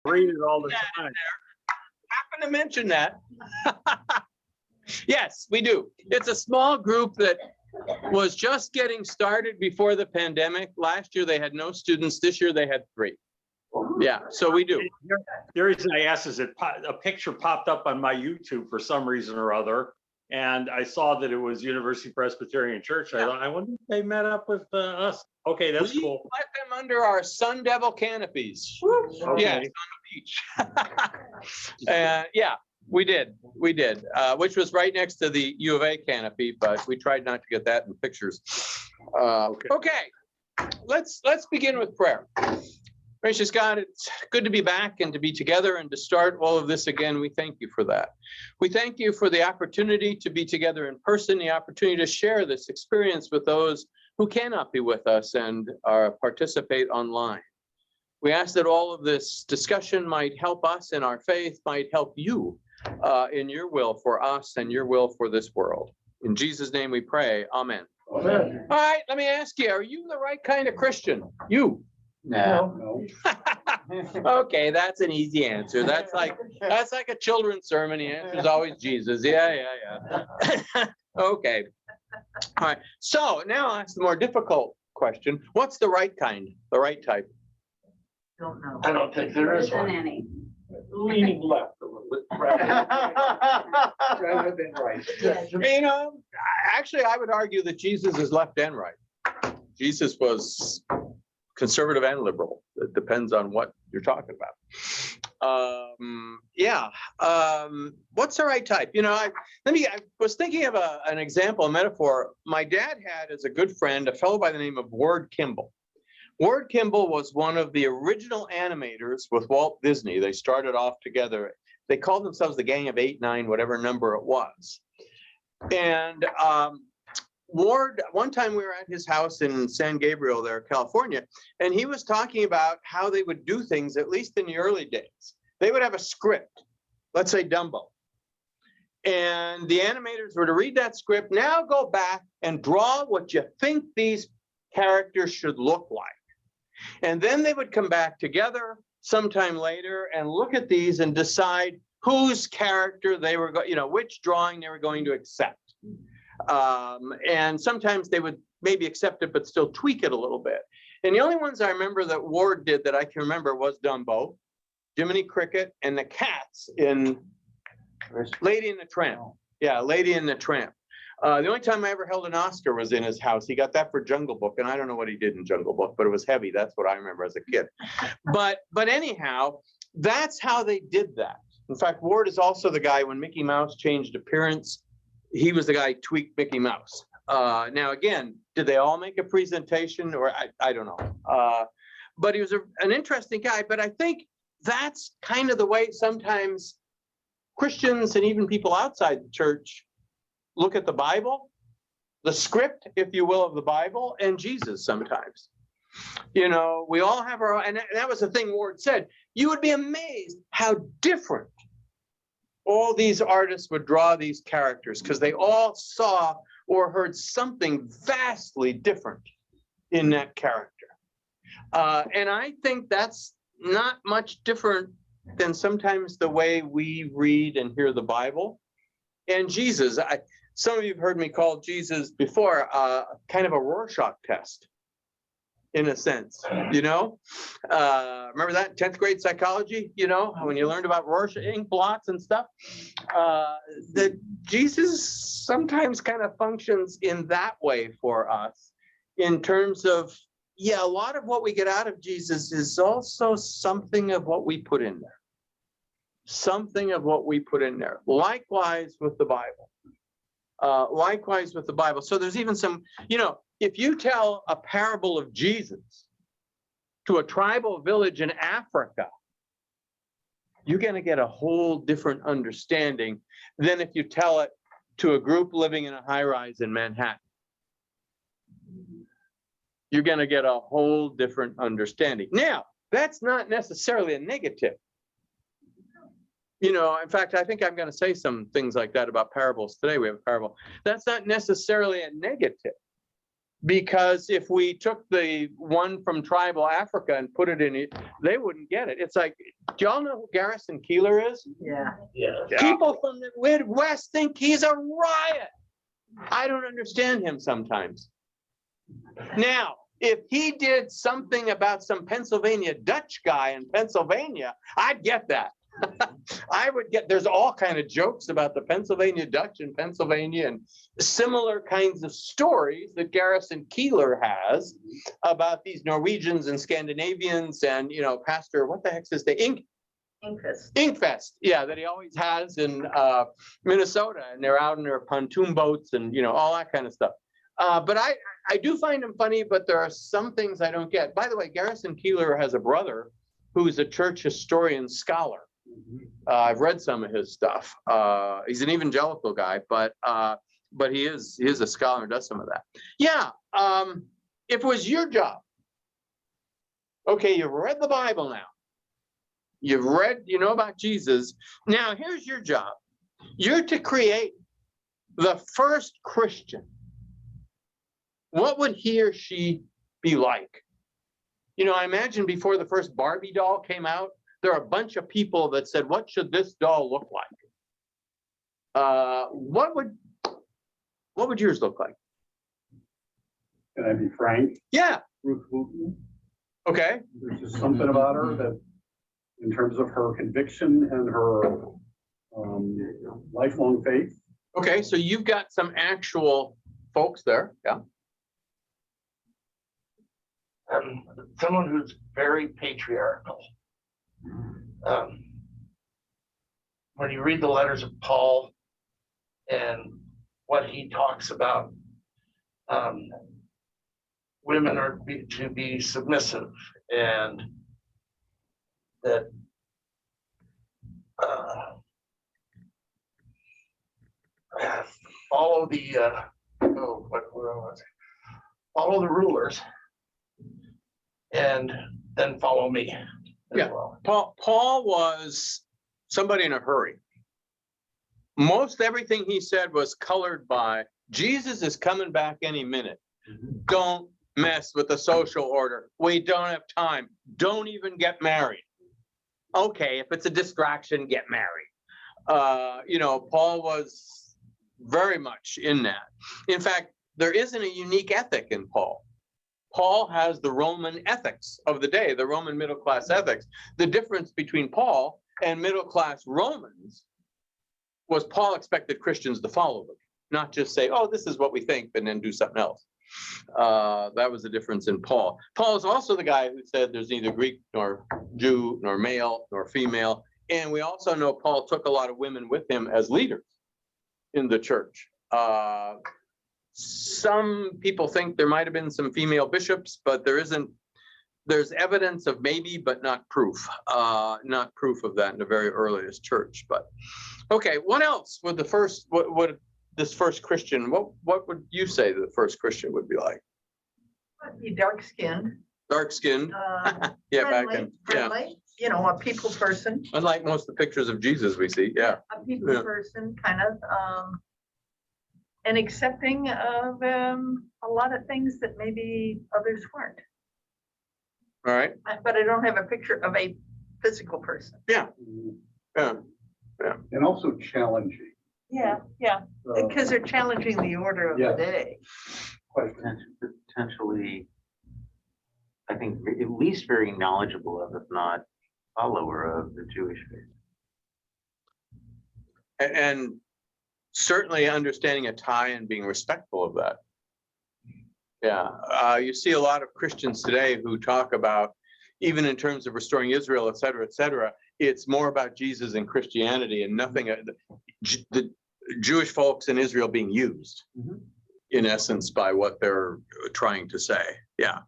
read it all the time. Happen to mention that. Yes, we do. It's a small group that was just getting started before the pandemic. Last year they had no students. This year they had 3. Yeah, so we do. The reason I asked is a picture popped up on my YouTube for some reason or other, and I saw that it was University Presbyterian Church. I thought, I wonder if they met up with us. Okay, that's cool. Let them under our Sun Devil canopies. Okay. Yes, on the beach. Yeah, we did, which was right next to the U of A canopy, but we tried not to get that in pictures. Okay, let's begin with prayer. Gracious God, it's good to be back and to be together and to start all of this again. We thank you for that. We thank you for the opportunity to be together in person, the opportunity to share this experience with those who cannot be with us and participate online. We ask that all of this discussion might help us in our faith, might help you in your will for us and your will for this world. In Jesus' name we pray, amen. Amen. All right, let me ask you, are you the right kind of Christian? You? No. Okay, that's an easy answer. That's like a children's sermon. The answer is always Jesus. Yeah. Okay. All right. So now I'll ask the more difficult question. What's the right kind? The right type? Don't know. I don't think there is one. Any. Leaning left a little bit. Rather than right. You know, actually, I would argue that Jesus is left and right. Jesus was conservative and liberal. It depends on what you're talking about. What's the right type? You know, I was thinking of an example, a metaphor. My dad had as a good friend a fellow by the name of Ward Kimball. Ward Kimball was one of the original animators with Walt Disney. They started off together. They called themselves the Gang of 8, 9, whatever number it was. And Ward, one time we were at his house in San Gabriel there, California, and he was talking about how they would do things, at least in the early days. They would have a script, let's say Dumbo. And the animators were to read that script, now go back and draw what you think these characters should look like. And then they would come back together sometime later and look at these and decide whose character they were going, which drawing they were going to accept. And sometimes they would maybe accept it, but still tweak it a little bit. And the only ones I remember that Ward did that I can remember was Dumbo, Jiminy Cricket, and the cats in Lady and the Tramp. Yeah, Lady and the Tramp. The only time I ever held an Oscar was in his house. He got that for Jungle Book, and I don't know what he did in Jungle Book, but it was heavy. That's what I remember as a kid. But anyhow, that's how they did that. In fact, Ward is also the guy when Mickey Mouse changed appearance. He was the guy who tweaked Mickey Mouse. Now, again, did they all make a presentation? Or I don't know. But he was an interesting guy. But I think that's kind of the way sometimes Christians and even people outside the church look at the Bible, the script, if you will, of the Bible, and Jesus sometimes. We all have our own, and that was the thing Ward said. You would be amazed how different all these artists would draw these characters because they all saw or heard something vastly different in that character. And I think that's not much different than sometimes the way we read and hear the Bible. And Jesus, some of you have heard me call Jesus before kind of a Rorschach test, in a sense, remember that 10th grade psychology, when you learned about Rorschach ink blots and stuff, that Jesus sometimes kind of functions in that way for us in terms of, a lot of what we get out of Jesus is also something of what we put in there. Something of what we put in there. Likewise with the Bible. So there's even some, if you tell a parable of Jesus to a tribal village in Africa, you're going to get a whole different understanding than if you tell it to a group living in a high-rise in Manhattan. You're going to get a whole different understanding. Now, that's not necessarily a negative. In fact, I think I'm going to say some things like that about parables today. We have a parable. That's not necessarily a negative. Because if we took the one from tribal Africa and put it in it, they wouldn't get it. It's like, do y'all know who Garrison Keillor is? Yeah. Yeah. People from the Midwest think he's a riot. I don't understand him sometimes. Now, if he did something about some Pennsylvania Dutch guy in Pennsylvania, I'd get that. I would get, there's all kind of jokes about the Pennsylvania Dutch in Pennsylvania and similar kinds of stories that Garrison Keillor has about these Norwegians and Scandinavians and, you know, Pastor, what the heck's his name? Inkfest. Inkfest, yeah, that he always has in Minnesota, and they're out in their pontoon boats and, you know, all that kind of stuff. But I do find him funny, but there are some things I don't get. By the way, Garrison Keillor has a brother who's a church historian scholar. I've read some of his stuff. He's an evangelical guy, but he is a scholar and does some of that. Yeah, if it was your job, okay, you've read the Bible now. You've read, you know about Jesus. Now, here's your job. You're to create the first Christian. What would he or she be like? You know, I imagine before the first Barbie doll came out, there are a bunch of people that said, what should this doll look like? What would yours look like? Can I be frank? Yeah, Ruth Wooten. okay. There's just something about her that, in terms of her conviction and her lifelong faith. Okay, so you've got some actual folks there, yeah. Someone who's very patriarchal. When you read the letters of Paul and what he talks about, women are to be submissive, and that follow the follow the rulers, and then follow me as Yeah. well. Paul was somebody in a hurry. Most everything he said was colored by Jesus is coming back any minute. Don't mess with the social order. We don't have time. Don't even get married. Okay, if it's a distraction, get married. You know, Paul was very much in that. In fact, there isn't a unique ethic in Paul. Paul has the Roman ethics of the day, the Roman middle class ethics. The difference between Paul and middle class Romans was Paul expected Christians to follow them, not just say, oh, this is what we think, and then do something else. That was the difference in Paul. Paul is also the guy who said there's neither Greek nor Jew, nor male, nor female. And we also know Paul took a lot of women with him as leaders in the church. Some people think there might have been some female bishops, but there isn't. There's evidence of maybe, but not proof. Not proof of that in the very earliest church. But okay, what else would the first? What this first Christian? What would you say the first Christian would be like? Be dark skinned. Dark skinned. Yeah, back then. Yeah. Friendly, you know, a people person. Unlike most of the pictures of Jesus we see. Yeah. A people Yeah. person, kind of, and accepting of a lot of things that maybe others weren't. All right. But I don't have a picture of a physical person. Yeah. And also challenging. Yeah, because they're challenging the order of the Yeah. day. Potentially, I think at least very knowledgeable of, if not follower of the Jewish faith. And certainly understanding a tie and being respectful of that. Yeah, you see a lot of Christians today who talk about, even in terms of restoring Israel, et cetera, it's more about Jesus and Christianity and nothing, the Jewish folks in Israel being used, in essence, by what they're trying to say. Yeah.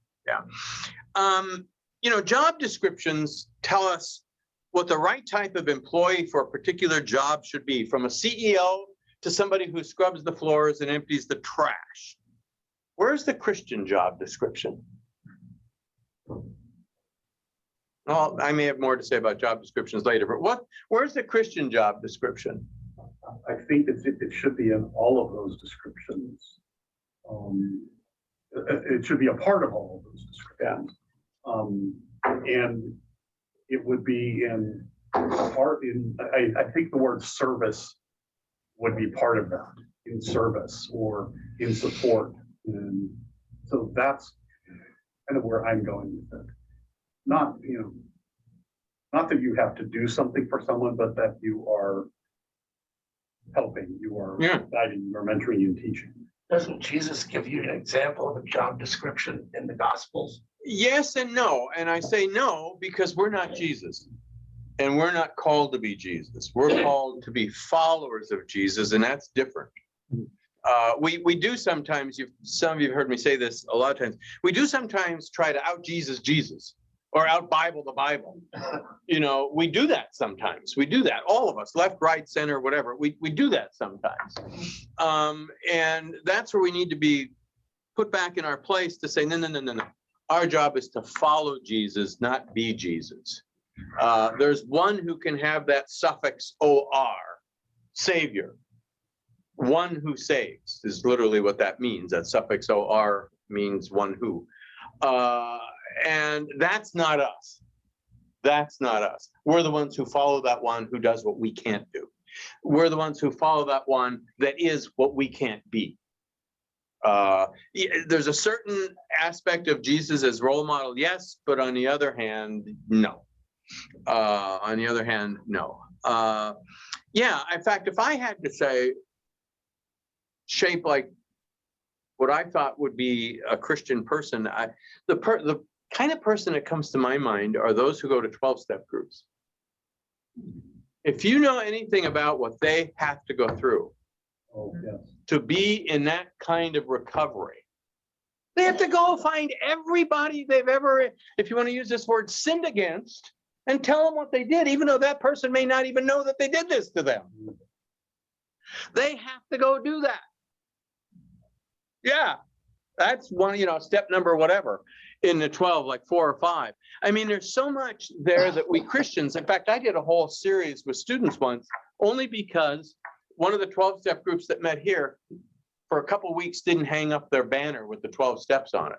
You know, job descriptions tell us what the right type of employee for a particular job should be, from a CEO to somebody who scrubs the floors and empties the trash. Where's the Christian job description? Well, I may have more to say about job descriptions later, but where's the Christian job description? I think that it should be in all of those descriptions. it should be a part of all of those descriptions. And it would be in part in, I think the word service would be part of that, in service or in support. And so that's kind of where I'm going with it. Not, not that you have to do something for someone, but that you are helping, you are guiding, you are mentoring, you teaching. Doesn't Jesus give you an example of a job description in the Gospels? Yes and no. And I say no because we're not Jesus. And we're not called to be Jesus. We're called to be followers of Jesus, and that's different. We do sometimes, some of you have heard me say this a lot of times, we do sometimes try to out Jesus or out Bible the Bible. We do that sometimes. We do that, all of us, left, right, center, whatever. We do that sometimes. And that's where we need to be put back in our place to say, no. Our job is to follow Jesus, not be Jesus. There's one who can have that suffix OR, Savior. One who saves is literally what that means. That suffix OR means one who. And that's not us. That's not us. We're the ones who follow that one who does what we can't do. We're the ones who follow that one that is what we can't be. There's a certain aspect of Jesus as role model, yes, but on the other hand, no. On the other hand, no. In fact, if I had to say, shape like what I thought would be a Christian person, the kind of person that comes to my mind are those who go to 12-step groups. If you know anything about what they have to go through to be in that kind of recovery, they have to go find everybody they've ever, if you want to use this word, sinned against, and tell them what they did, even though that person may not even know that they did this to them. They have to go do that. Yeah, that's one, step number whatever in the 12, like 4 or 5. I mean, there's so much there that we Christians, in fact, I did a whole series with students once, only because one of the 12-step groups that met here for a couple of weeks didn't hang up their banner with the 12 steps on it.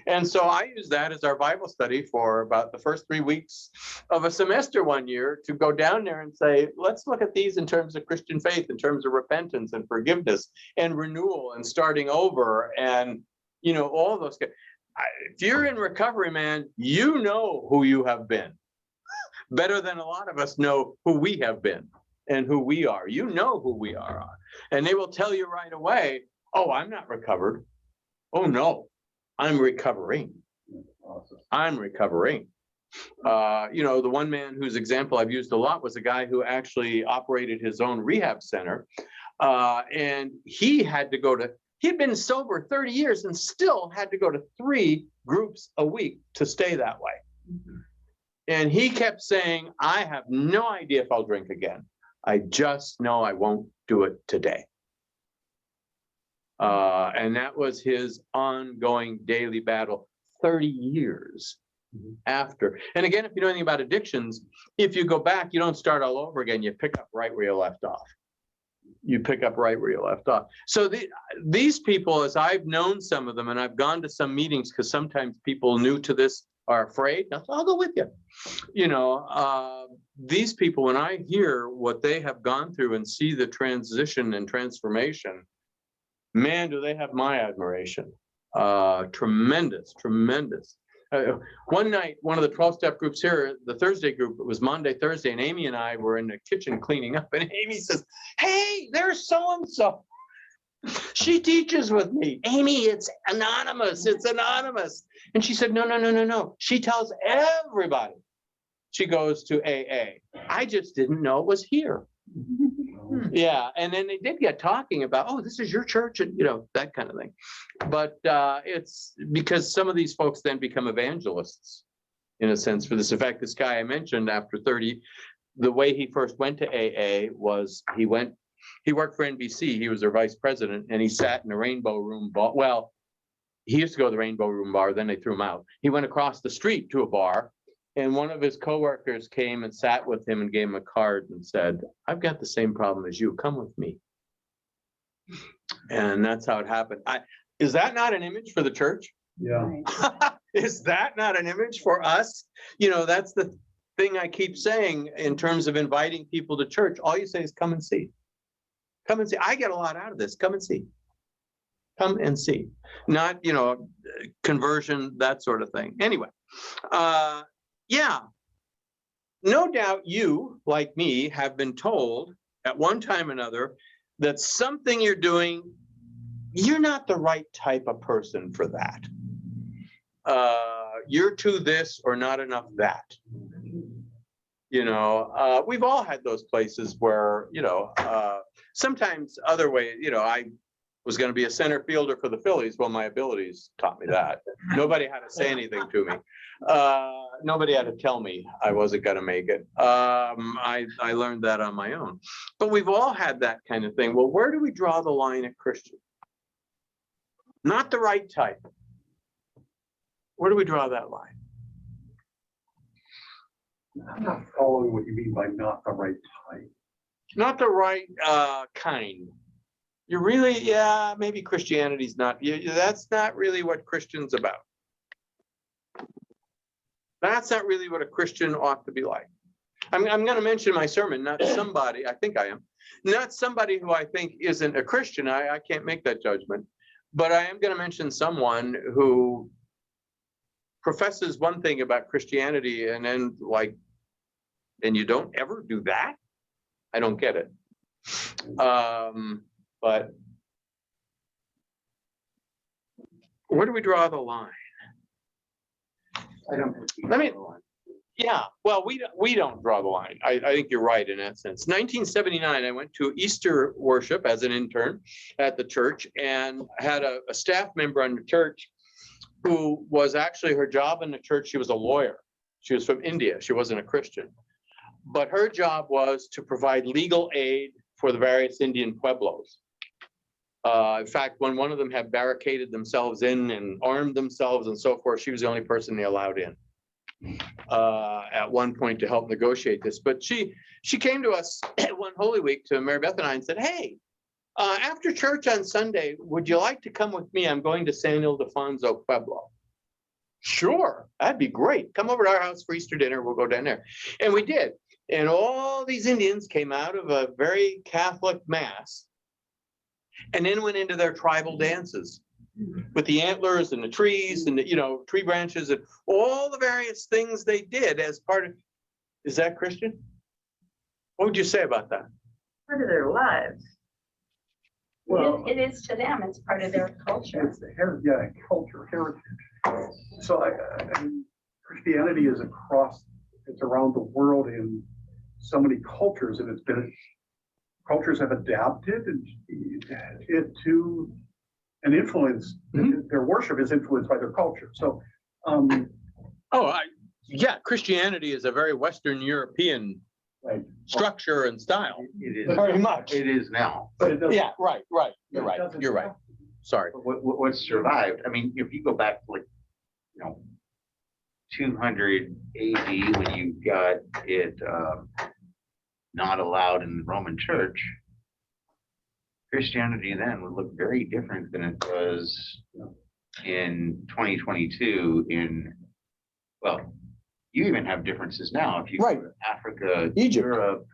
And so I used that as our Bible study for about the first 3 weeks of a semester one year to go down there and say, let's look at these in terms of Christian faith, in terms of repentance and forgiveness and renewal and starting over and, all of those. If you're in recovery, man, you know who you have been better than a lot of us know who we have been and who we are. You know who we are. And they will tell you right away, oh, I'm not recovered. Oh, no. I'm recovering. I'm recovering. The one man whose example I've used a lot was a guy who actually operated his own rehab center. And he had been sober 30 years and still had to go to 3 groups a week to stay that way. And he kept saying, I have no idea if I'll drink again. I just know I won't do it today. And that was his ongoing daily battle 30 years after. And again, if you know anything about addictions, if you go back, you don't start all over again. You pick up right where you left off. So these people, as I've known some of them, and I've gone to some meetings because sometimes people new to this are afraid. I'll go with you. These people, when I hear what they have gone through and see the transition and transformation, man, do they have my admiration. Tremendous. One night, one of the 12-step groups here, the Thursday group, it was Monday, Thursday, and Amy and I were in the kitchen cleaning up, and Amy says, hey, there's so-and-so. She teaches with me. Amy, it's anonymous. And she said, no. She tells everybody she goes to AA. I just didn't know it was here. Yeah, and then they did get talking about, oh, this is your church, and that kind of thing. But it's because some of these folks then become evangelists, in a sense, for this. In fact, this guy I mentioned after 30, the way he first went to AA was he worked for NBC. He was their vice president, and he sat in the Rainbow Room bar. Well, he used to go to the Rainbow Room bar, then they threw him out. He went across the street to a bar, and one of his coworkers came and sat with him and gave him a card and said, I've got the same problem as you. Come with me. And that's how it happened. Is that not an image for the church? Yeah. Is that not an image for us? You know, that's the thing I keep saying in terms of inviting people to church. All you say is come and see. Come and see. I get a lot out of this. Come and see. Come and see. Not, you know, conversion, that sort of thing. Anyway, yeah. No doubt you, like me, have been told at one time or another that something you're doing, you're not the right type of person for that. You're too this or not enough that. You know, we've all had those places where, you know, sometimes other way, you know, I was going to be a center fielder for the Phillies. Well, my abilities taught me that. Nobody had to say anything to me. Nobody had to tell me I wasn't going to make it. I learned that on my own. But we've all had that kind of thing. Well, where do we draw the line at Christian? Not the right type. Where do we draw that line? I'm not following what you mean by not the right type. Not the right kind. You really, yeah, maybe Christianity's not, that's not really what Christian's about. That's not really what a Christian ought to be like. I'm going to mention my sermon, not somebody, I think I am, not somebody who I think isn't a Christian. I can't make that judgment, but I am going to mention someone who professes one thing about Christianity and then like, and you don't ever do that? I don't get it. But where do we draw the line? Let me, yeah, well, we don't draw the line. I think you're right in that sense. 1979, I went to Easter worship as an intern at the church and had a staff member on the church who was actually, her job in the church, she was a lawyer. She was from India. She wasn't a Christian. But her job was to provide legal aid for the various Indian pueblos. In fact, when one of them had barricaded themselves in and armed themselves and so forth, she was the only person they allowed in at one point to help negotiate this. But she came to us one Holy Week to Mary Beth and I and said, hey, after church on Sunday, would you like to come with me? I'm going to San Ildefonso Pueblo. Sure, that'd be great. Come over to our house for Easter dinner. We'll go down there. And we did. And all these Indians came out of a very Catholic mass and then went into their tribal dances with the antlers and the trees and the, you know, tree branches and all the various things they did as part of. Is that Christian? What would you say about that? Part of their lives. Well, It is to them, it's part of their culture. it's the culture, heritage. So I mean, Christianity is across, it's around the world in so many cultures, and cultures have adapted it to an influence. Their worship is influenced by their culture. So, yeah, Christianity is a very Western European right. structure and style. It is. Very much. It is now. But it doesn't. Yeah, right. You're right. You're right. Sorry. But what's survived, I mean, if you go back to like, you know, 200 AD, when you got it not allowed in the Roman Church, Christianity then would look very different than it was in 2022 well, you even have differences now. If you go to Africa, Egypt, Europe,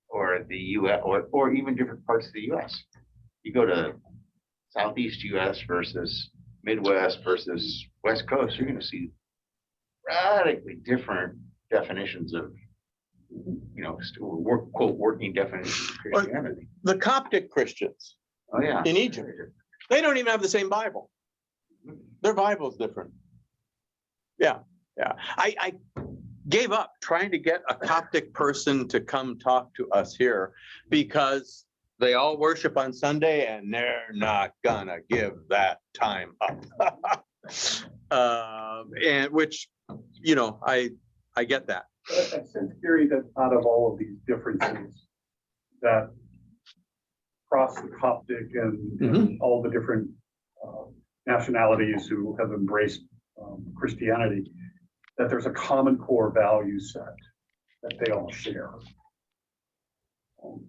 or the US, or even different parts of the US. You go to Southeast US versus Midwest versus West Coast, you're going to see radically different definitions of, you know, quote, working definitions of Christianity. the Coptic Christians Oh, yeah. in Egypt, they don't even have the same Bible. Their Bible's different. Yeah. I gave up trying to get a Coptic person to come talk to us here because they all worship on Sunday and they're not gonna give that time up. And which, you know, I get that. I sense theory that out of all of these differences that cross the Coptic and all the different nationalities who have embraced Christianity, that there's a common core value set that they all share.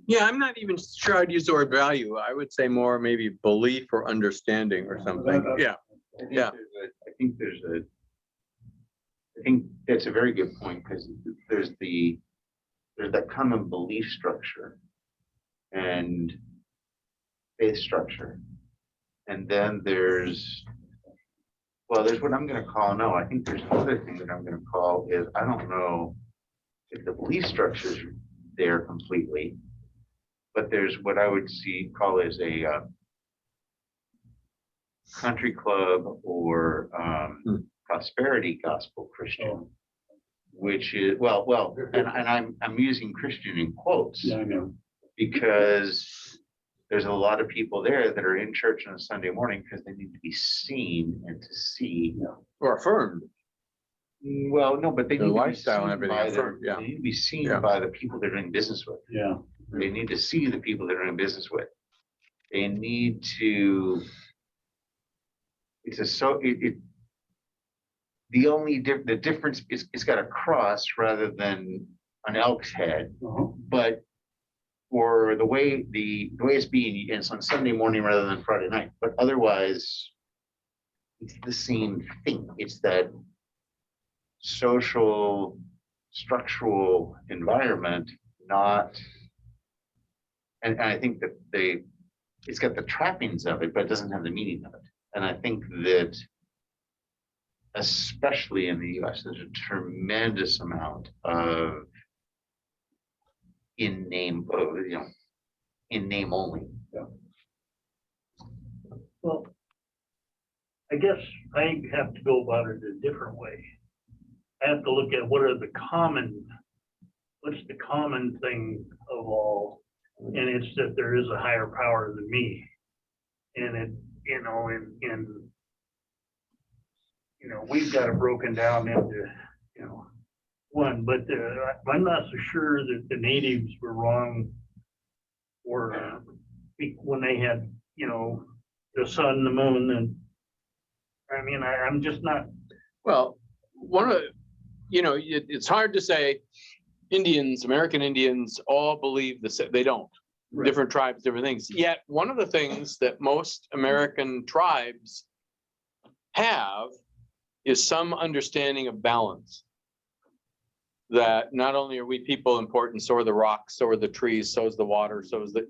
Yeah, I'm not even sure I'd use the word value. I would say more maybe belief or understanding or something. Yeah. Yeah. I think that's a very good point, because there's that common belief structure and faith structure. And then there's what I'm gonna call, no, I think there's another thing that I'm gonna call is, I don't know if the belief structure is there completely, but there's what I would call as a country club or prosperity gospel Christian, which is, and I'm using Christian in quotes. Yeah, I know. Because there's a lot of people there that are in church on a Sunday morning because they need to be seen and to see. Or affirmed. Well, no, but they Their need to be lifestyle and seen everything by affirmed, yeah. they need to be seen Yeah. by the people they're doing business with. Yeah. They need to see the people they're doing business with. They need to. The difference is it's got a cross rather than an elk's head, but or the way it's being, it's on Sunday morning rather than Friday night, but otherwise it's the same thing. It's that social structural environment, not, and I think that it's got the trappings of it, but it doesn't have the meaning of it. And I think that especially in the US, there's a tremendous amount of in name only. Well, I guess I have to go about it a different way. I have to look at what's the common thing of all, and it's that there is a higher power than me. And it, we've got it broken down into, one, but I'm not so sure that the natives were wrong or when they had, the sun, the moon, and I mean, I'm just not. Well, it's hard to say American Indians all believe the same. They don't. Right. Different tribes, different things. Yet one of the things that most American tribes have is some understanding of balance. That not only are we people important, so are the rocks, so are the trees, so is the water, so is the,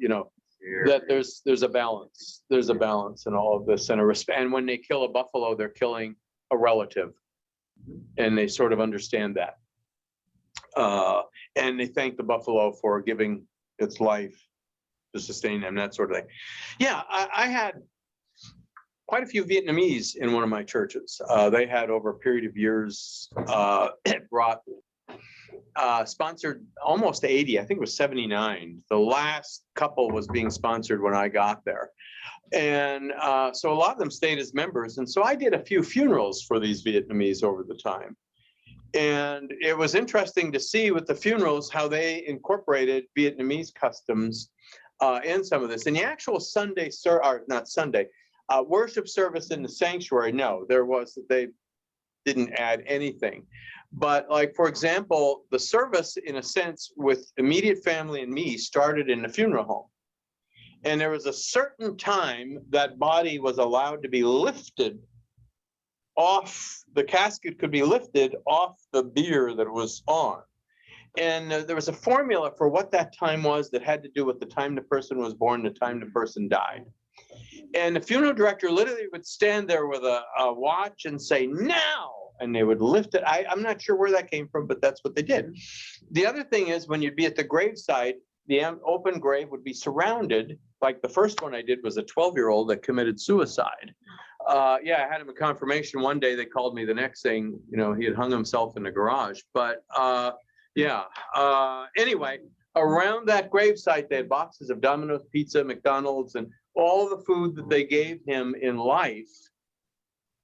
that there's a balance. There's a balance in all of this and a respect. And when they kill a buffalo, they're killing a relative. And they sort of understand that. And they thank the buffalo for giving its life to sustain them, that sort of thing. Yeah, I had quite a few Vietnamese in one of my churches. They had over a period of years sponsored almost 80, I think it was 79. The last couple was being sponsored when I got there. And so a lot of them stayed as members. And so I did a few funerals for these Vietnamese over the time. And it was interesting to see with the funerals how they incorporated Vietnamese customs in some of this. In the actual worship service in the sanctuary, no, they didn't add anything. But like, for example, the service, in a sense, with immediate family and me started in the funeral home. And there was a certain time that body was allowed to be lifted off, the casket could be lifted off the bier that it was on. And there was a formula for what that time was that had to do with the time the person was born, the time the person died. And the funeral director literally would stand there with a watch and say, now, and they would lift it. I'm not sure where that came from, but that's what they did. The other thing is when you'd be at the graveside, the open grave would be surrounded. Like the first one I did was a 12-year-old that committed suicide. I had him a confirmation one day. They called me the next thing, he had hung himself in the garage. But anyway, around that gravesite, they had boxes of Domino's Pizza, McDonald's, and all the food that they gave him in life.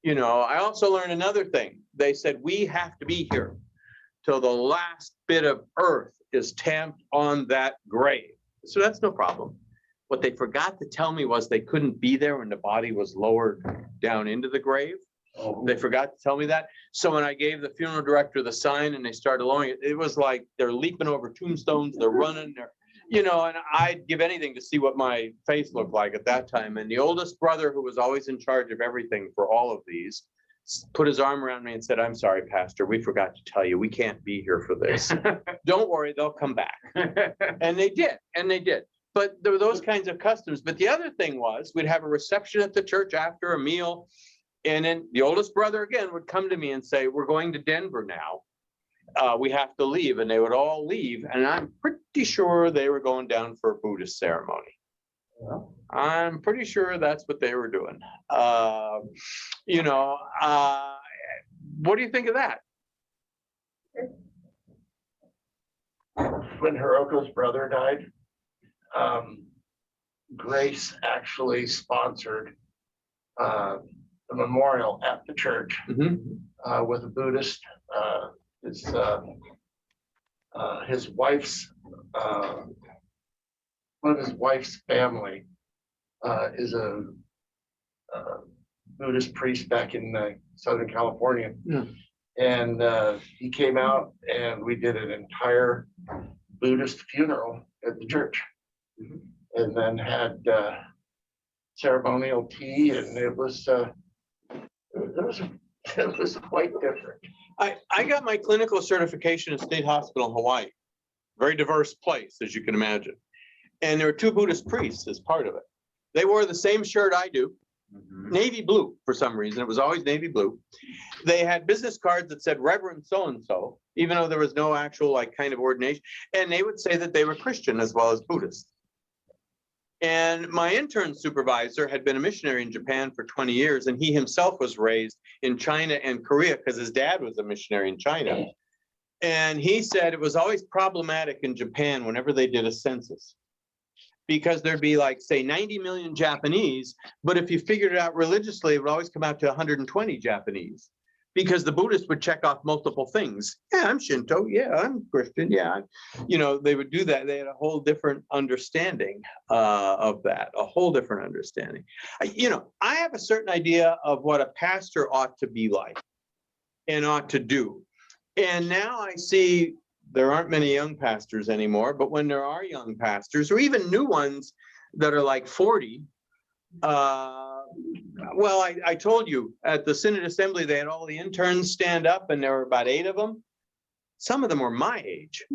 I also learned another thing. They said, we have to be here till the last bit of earth is tamped on that grave. So that's no problem. What they forgot to tell me was they couldn't be there when the body was lowered down into the grave. They forgot to tell me that. So when I gave the funeral director the sign and they started lowering it, it was like they're leaping over tombstones, they're running, you know, and I'd give anything to see what my face looked like at that time. And the oldest brother, who was always in charge of everything for all of these, put his arm around me and said, "I'm sorry, Pastor, we forgot to tell you, we can't be here for this. Don't worry, they'll come back." And they did, and they did. But there were those kinds of customs. But the other thing was, we'd have a reception at the church after a meal. And then the oldest brother again would come to me and say, "We're going to Denver now. We have to leave." And they would all leave. And I'm pretty sure they were going down for a Buddhist ceremony. I'm pretty sure that's what they were doing. You know, what do you think of that? When Hiroko's brother died, Grace actually sponsored the memorial at the church with a Buddhist. His wife's one of his wife's family is a Buddhist priest back in Southern California. Yeah. And he came out and we did an entire Buddhist funeral at the church. And then had ceremonial tea, and it was quite different. I got my clinical certification at State Hospital in Hawaii. Very diverse place, as you can imagine. And there were 2 Buddhist priests as part of it. They wore the same shirt I do, navy blue for some reason. It was always navy blue. They had business cards that said Reverend so-and-so, even though there was no actual like kind of ordination. And they would say that they were Christian as well as Buddhist. And my intern supervisor had been a missionary in Japan for 20 years, and he himself was raised in China and Korea because his dad was a missionary in China. And he said it was always problematic in Japan whenever they did a census, because there'd be like, say, 90 million Japanese, but if you figured it out religiously, it would always come out to 120 Japanese, because the Buddhists would check off multiple things. Yeah, I'm Shinto. Yeah, I'm Christian. Yeah, you know, they would do that. They had a whole different understanding of that, a whole different understanding. You know, I have a certain idea of what a pastor ought to be like and ought to do. And now I see there aren't many young pastors anymore, but when there are young pastors, or even new ones that are like 40, well, I told you at the Synod Assembly, they had all the interns stand up, and there were about 8 of them. Some of them were my age.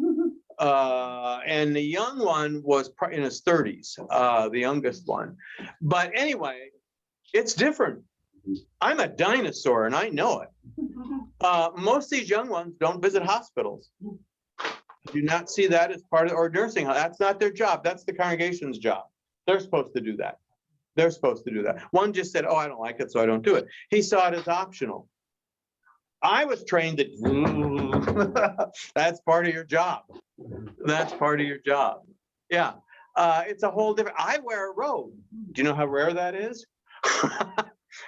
And the young one was in his 30s, the youngest one. But anyway, it's different. I'm a dinosaur and I know it. Most of these young ones don't visit hospitals. Do not see that as part of, or nursing home. That's not their job. That's the congregation's job. They're supposed to do that. They're supposed to do that. One just said, "Oh, I don't like it, so I don't do it." He saw it as optional. I was trained that that's part of your job. That's part of your job. Yeah. It's a whole different, I wear a robe. Do you know how rare that is?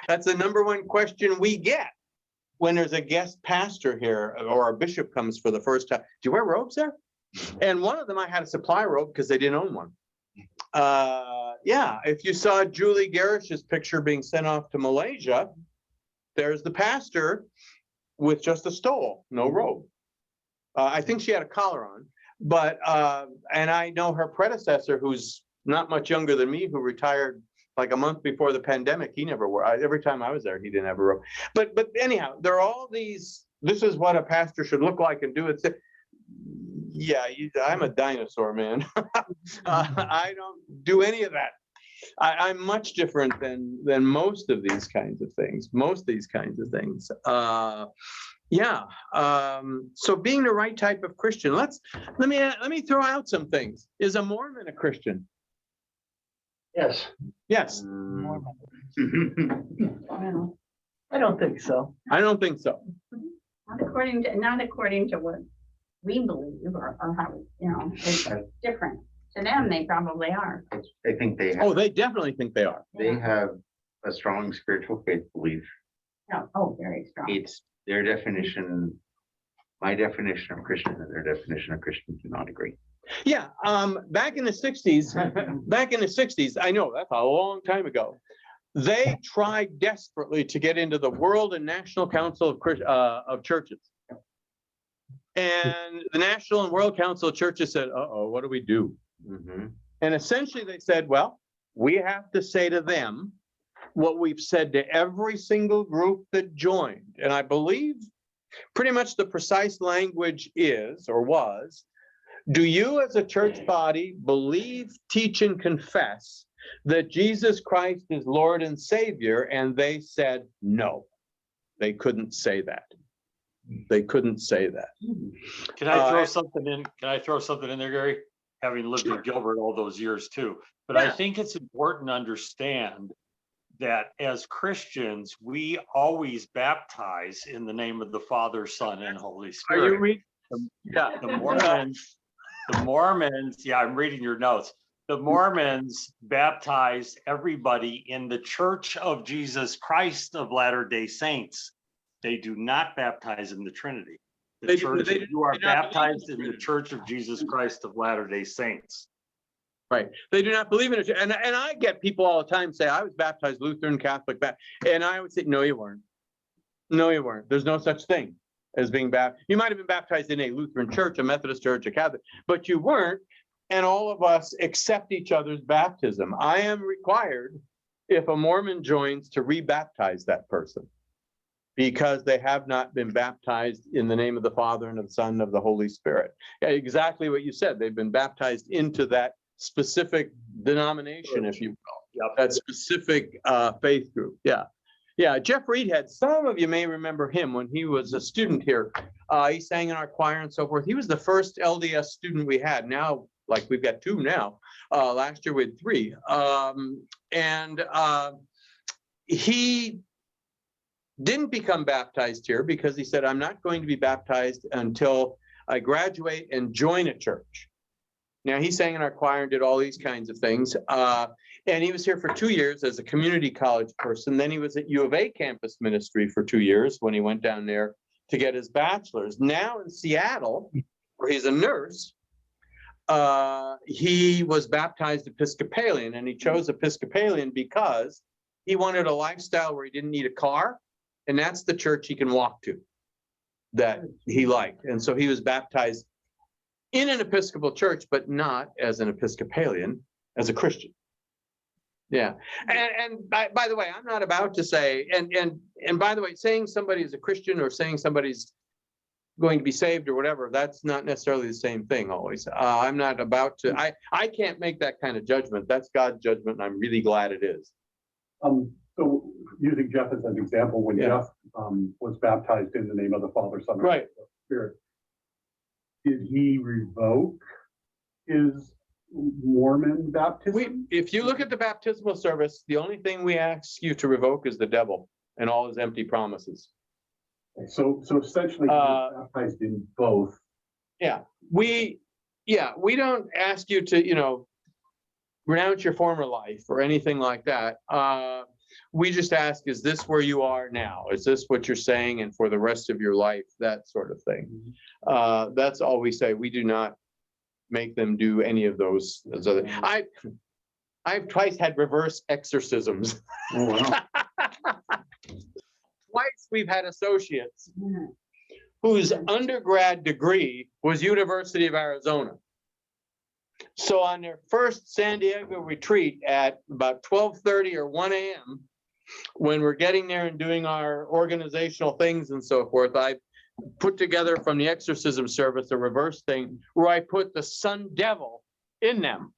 That's the #1 question we get when there's a guest pastor here or a bishop comes for the first time. "Do you wear robes there?" And one of them, I had a supply robe because they didn't own one. Yeah, if you saw Julie Garish's picture being sent off to Malaysia, there's the pastor with just a stole, no robe. I think she had a collar on, but, and I know her predecessor, who's not much younger than me, who retired like a month before the pandemic, he never wore, every time I was there, he didn't have a robe. But anyhow, there are all these, this is what a pastor should look like and do. It's, yeah, I'm a dinosaur, man. I don't do any of that. I'm much different than most of these kinds of things. Yeah. So being the right type of Christian, let me throw out some things. Is a Mormon a Christian? Yes. Yes. I don't think so. I don't think so. Not according to what we believe or how, you know, it's different. To them, they probably are. I think they Oh, have, they definitely think they are. they have a strong spiritual faith belief. No, oh, very strong. It's their definition, my definition of Christian and their definition of Christian do not agree. Yeah, back in the 60s, I know that's a long time ago. They tried desperately to get into the World and National Council of Churches. And the National and World Council of Churches said, uh-oh, what do we do? And essentially they said, well, we have to say to them what we've said to every single group that joined. And I believe pretty much the precise language is, or was, do you as a church body believe, teach, and confess that Jesus Christ is Lord and Savior? And they said no. They couldn't say that. They couldn't say that. Can I throw something in? Can I throw something in there, Gary? Having lived in Gilbert all those years too. But I think it's important to understand that as Christians, we always baptize in the name of the Father, Son, and Holy Are Spirit. you reading? Yeah. The Mormons, yeah, I'm reading your notes. The Mormons baptize everybody in the Church of Jesus Christ of Latter-day Saints. They do not baptize in the Trinity. You are baptized in the Church of Jesus Christ of Latter-day Saints. Right. They do not believe in it. And I get people all the time say, I was baptized Lutheran, Catholic, and I would say, no, you weren't. No, you weren't. There's no such thing as being baptized. You might have been baptized in a Lutheran church, a Methodist church, a Catholic, but you weren't. And all of us accept each other's baptism. I am required, if a Mormon joins, to rebaptize that person because they have not been baptized in the name of the Father and of the Son and of the Holy Spirit. Yeah, exactly what you said. They've been baptized into that specific denomination, if you will. Yep. That specific faith group. Yeah. Yeah. Jeff Reedhead, some of you may remember him when he was a student here. He sang in our choir and so forth. He was the first LDS student we had. Now, like we've got two now. Last year we had three. He didn't become baptized here because he said, I'm not going to be baptized until I graduate and join a church. Now, he sang in our choir and did all these kinds of things. And he was here for 2 years as a community college person. Then he was at U of A campus ministry for 2 years when he went down there to get his bachelor's. Now in Seattle, where he's a nurse, he was baptized Episcopalian, and he chose Episcopalian because he wanted a lifestyle where he didn't need a car. And that's the church he can walk to that he liked. And so he was baptized in an Episcopal church, but not as an Episcopalian, as a Christian. Yeah. And by the way, I'm not about to say, and by the way, saying somebody is a Christian or saying somebody's going to be saved or whatever, that's not necessarily the same thing always. I'm not about to, I can't make that kind of judgment. That's God's judgment, and I'm really glad it is. So using Jeff as an example, when Jeff was baptized in the name of the Father, Son, and Holy Spirit, did he revoke his Mormon baptism? If you look at the baptismal service, the only thing we ask you to revoke is the devil and all his empty promises. So essentially, he was baptized in both. Yeah, we don't ask you to, renounce your former life or anything like that. We just ask, is this where you are now? Is this what you're saying? And for the rest of your life, that sort of thing. That's all we say. We do not make them do any of those other. I've twice had reverse exorcisms. Oh, wow. Twice we've had associates whose undergrad degree was University of Arizona. So on their first San Diego retreat at about 12:30 or 1 a.m., when we're getting there and doing our organizational things and so forth, I put together from the exorcism service a reverse thing where I put the sun devil in them.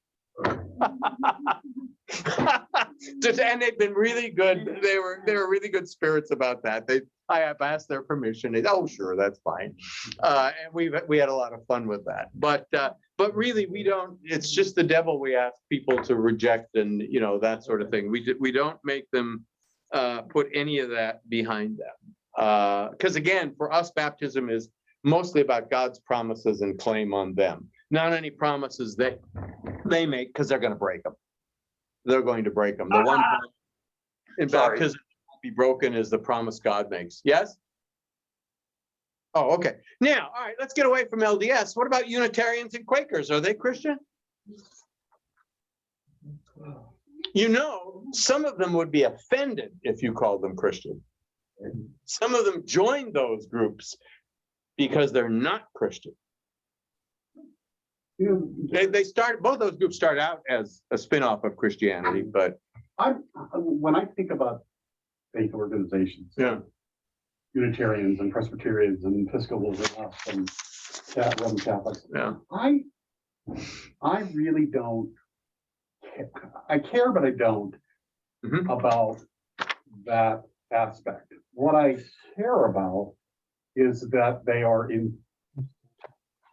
And they've been really good. They were really good spirits about that. I have asked their permission. Oh, sure, that's fine. And we had a lot of fun with that. But really, we don't. It's just the devil we ask people to reject, and that sort of thing. We don't make them put any of that behind them. Because again, for us, baptism is mostly about God's promises and claim on them, not any promises they make, because they're going to break them. They're going to break them. The one in baptism won't be broken is the promise God makes. Yes? Oh, okay. Now, all right, let's get away from LDS. What about Unitarians and Quakers? Are they Christian? Some of them would be offended if you called them Christian. Some of them joined those groups because they're not Christian. You know, They start, both those groups start out as a spin-off of Christianity, but when I think about faith organizations, yeah. Unitarians and Presbyterians and Episcopals and us and Roman Catholics, Yeah. I really don't. I care, but I don't Mhm. about that aspect. What I care about is that they are in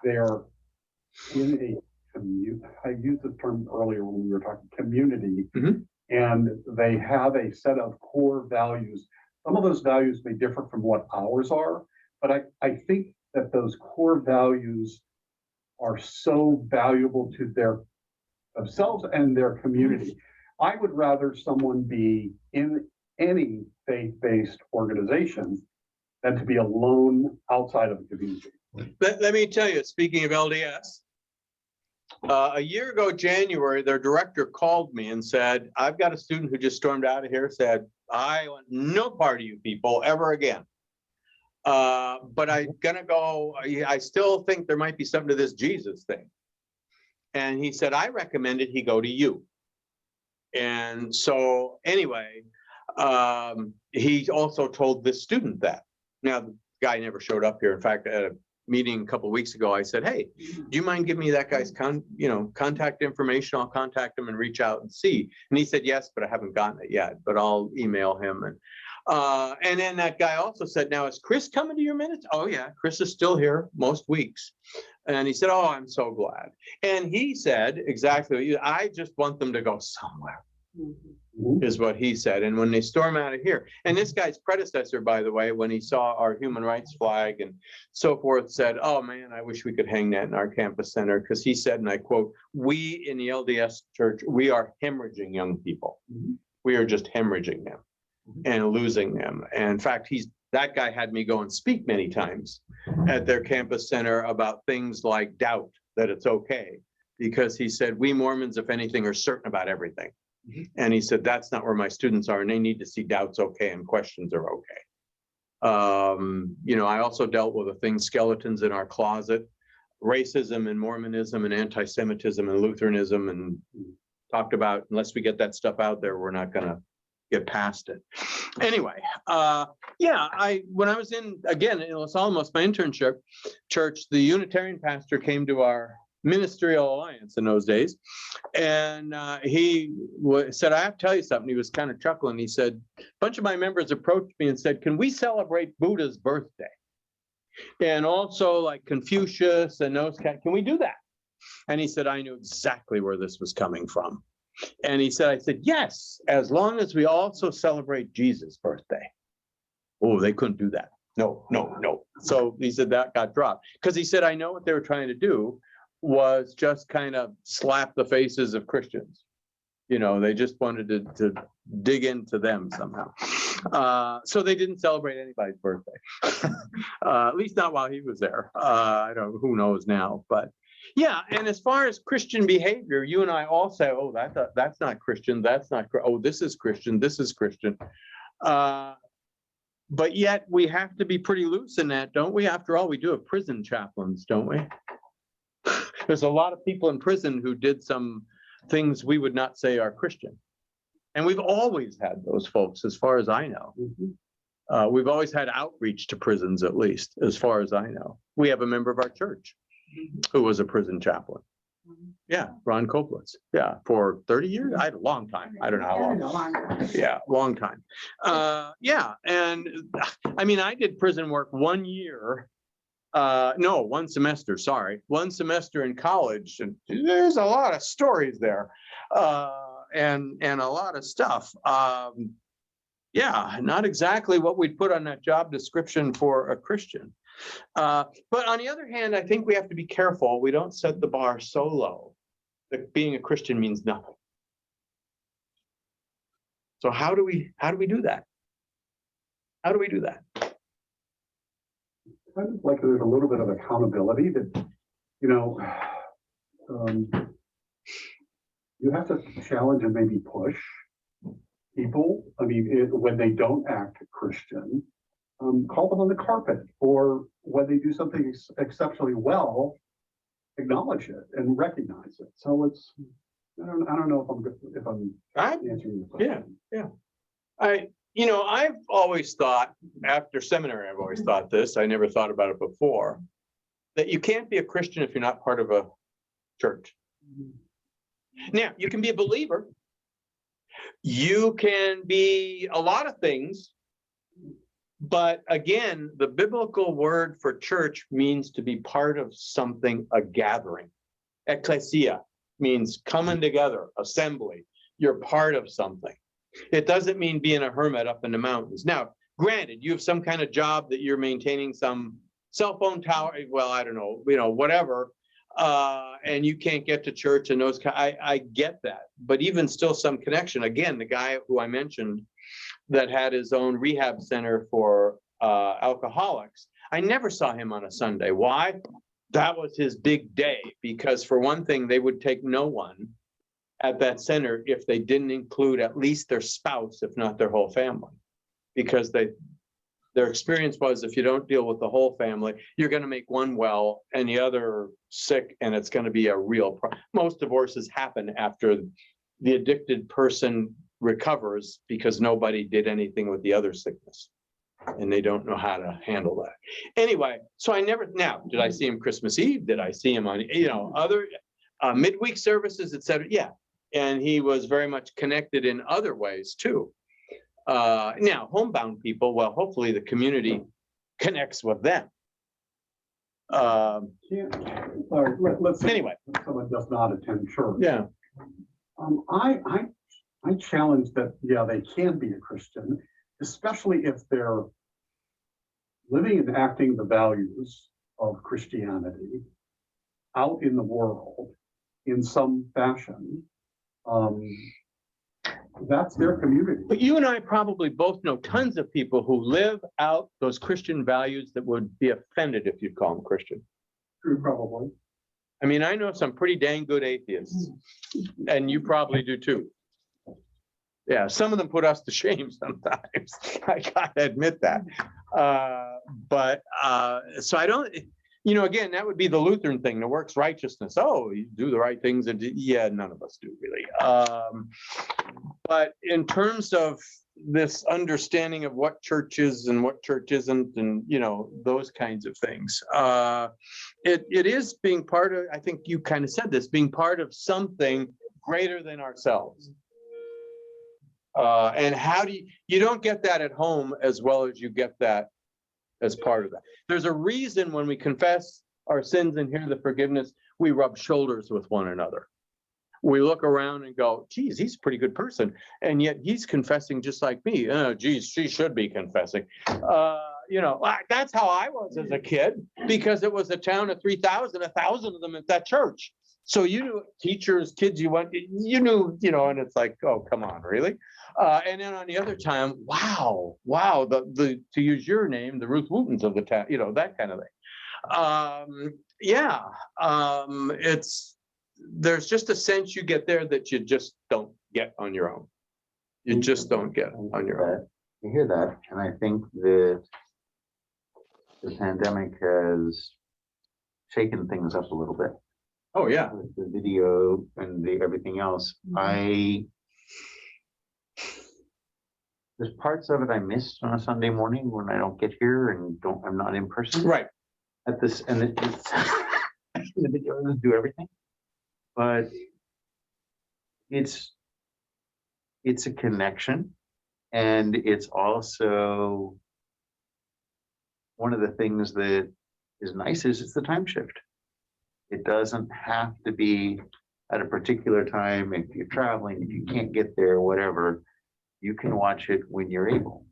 a community. I used the term earlier when we were talking community, Mhm. and they have a set of core values. Some of those values may differ from what ours are, but I think that those core values are so valuable to themselves and their community. I would rather someone be in any faith-based organization than to be alone outside of the community. Let me tell you, speaking of LDS, a year ago, January, their director called me and said, I've got a student who just stormed out of here, said, I want no part of you people ever again. But I'm gonna go, I still think there might be something to this Jesus thing. And he said, I recommended he go to you. And so anyway, he also told this student that. Now, the guy never showed up here. In fact, at a meeting a couple of weeks ago, I said, hey, do you mind giving me that guy's contact information? I'll contact him and reach out and see. And he said, yes, but I haven't gotten it yet, but I'll email him. And then that guy also said, now, is Chris coming to your minutes? Oh yeah, Chris is still here most weeks. And he said, oh, I'm so glad. And he said, exactly, I just want them to go somewhere. Is what he said. And when they storm out of here, and this guy's predecessor, by the way, when he saw our human rights flag and so forth, said, oh man, I wish we could hang that in our campus center. Because he said, and I quote, we in the LDS church, we are hemorrhaging young people. We are just hemorrhaging them and losing them. And in fact, that guy had me go and speak many times at their campus center about things like doubt, that it's okay. Because he said, we Mormons, if anything, are certain about everything. And he said, that's not where my students are, and they need to see doubts okay and questions are okay. I also dealt with the thing, skeletons in our closet, racism and Mormonism and anti-Semitism and Lutheranism, and talked about, unless we get that stuff out there, we're not gonna get past it. Anyway, when I was in, again, in Los Alamos, my internship church, the Unitarian pastor came to our ministerial alliance in those days. And he said, I have to tell you something. He was kind of chuckling. He said, a bunch of my members approached me and said, can we celebrate Buddha's birthday? And also like Confucius and those kind, can we do that? And he said, I knew exactly where this was coming from. And he said, I said, yes, as long as we also celebrate Jesus' birthday. Oh, they couldn't do that. No. So he said that got dropped because he said, I know what they were trying to do was just kind of slap the faces of Christians. They just wanted to dig into them somehow. So they didn't celebrate anybody's birthday, at least not while he was there. Who knows now, but yeah. And as far as Christian behavior, you and I all say, oh, that's not Christian. That's not, oh, this is Christian. This is Christian. But yet we have to be pretty loose in that, don't we? After all, we do have prison chaplains, don't we? There's a lot of people in prison who did some things we would not say are Christian. And we've always had those folks, as far as I know. We've always had outreach to prisons, at least, as far as I know. We have a member of our church who was a prison chaplain. Yeah, Ron Koplitz. Yeah, for 30 years? I had a long time. I don't know how long. Yeah, long time. Yeah, and I mean, I did prison work 1 year. No, 1 semester, sorry. 1 semester in college. And there's a lot of stories there. And a lot of stuff. Yeah, not exactly what we'd put on that job description for a Christian. But on the other hand, I think we have to be careful. We don't set the bar so low that being a Christian means nothing. So how do we do that? How do we do that? Kind of like there's a little bit of accountability that, you have to challenge and maybe push people. I mean, when they don't act Christian, call them on the carpet, or when they do something exceptionally well, acknowledge it and recognize it. So it's, I don't know if I'm answering the question. I've always thought, after seminary, I've always thought this, I never thought about it before, that you can't be a Christian if you're not part of a church. Now, you can be a believer. You can be a lot of things. But again, the biblical word for church means to be part of something, a gathering. Ecclesia means coming together, assembly. You're part of something. It doesn't mean being a hermit up in the mountains. Now, granted, you have some kind of job that you're maintaining some cell phone tower, well, I don't know, whatever, and you can't get to church and those, I get that. But even still some connection. Again, the guy who I mentioned that had his own rehab center for alcoholics, I never saw him on a Sunday. Why? That was his big day, because for one thing, they would take no one at that center if they didn't include at least their spouse, if not their whole family. Because their experience was, if you don't deal with the whole family, you're going to make one well and the other sick, and it's going to be a real problem. Most divorces happen after the addicted person recovers because nobody did anything with the other sickness, and they don't know how to handle that. Anyway, so now, did I see him Christmas Eve? Did I see him on, other midweek services, etc.? Yeah. And he was very much connected in other ways too. Now, homebound people, well, hopefully the community connects with them. Let's say Anyway. someone does not attend church. Yeah. I challenge that, yeah, they can be a Christian, especially if they're living and acting the values of Christianity out in the world in some fashion. That's their community. But you and I probably both know tons of people who live out those Christian values that would be offended if you call them Christian. True, probably. I mean, I know some pretty dang good atheists, and you probably do too. Yeah, some of them put us to shame sometimes. I gotta admit that. So I don't, again, that would be the Lutheran thing, the works righteousness. Oh, you do the right things, and yeah, none of us do really. But in terms of this understanding of what church is and what church isn't, and those kinds of things, it is being part of, I think you kind of said this, being part of something greater than ourselves. And how do you don't get that at home as well as you get that as part of that. There's a reason when we confess our sins and hear the forgiveness, we rub shoulders with one another. We look around and go, geez, he's a pretty good person. And yet he's confessing just like me. Oh, geez, she should be confessing. That's how I was as a kid, because it was a town of 3,000, 1,000 of them at that church. So you knew teachers, kids, you knew, and it's like, oh, come on, really? And then on the other time, wow, to use your name, the Ruth Wootens of the town, that kind of thing. There's just a sense you get there that you just don't get on your own. You just don't get on your own. I hear that, and I think that the pandemic has shaken things up a little bit. Oh, yeah. With the video and everything else. There's parts of it I missed on a Sunday morning when I don't get here and I'm not in person. Right. At this, and it's the video doesn't do everything, but it's a connection, and it's also one of the things that is nice is it's the time shift. It doesn't have to be at a particular time. If you're traveling, if you can't get there, whatever, you can watch it when you're able.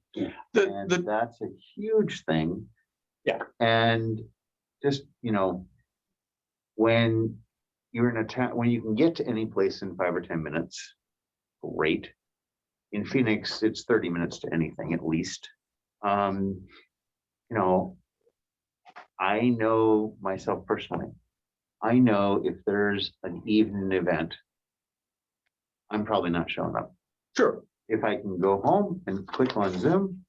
That's a huge thing. Yeah. And just, when you're in a town, when you can get to any place in 5 or 10 minutes, great. In Phoenix, it's 30 minutes to anything at least. I know myself personally. I know if there's an evening event, I'm probably not showing up. Sure. If I can go home and click on Zoom,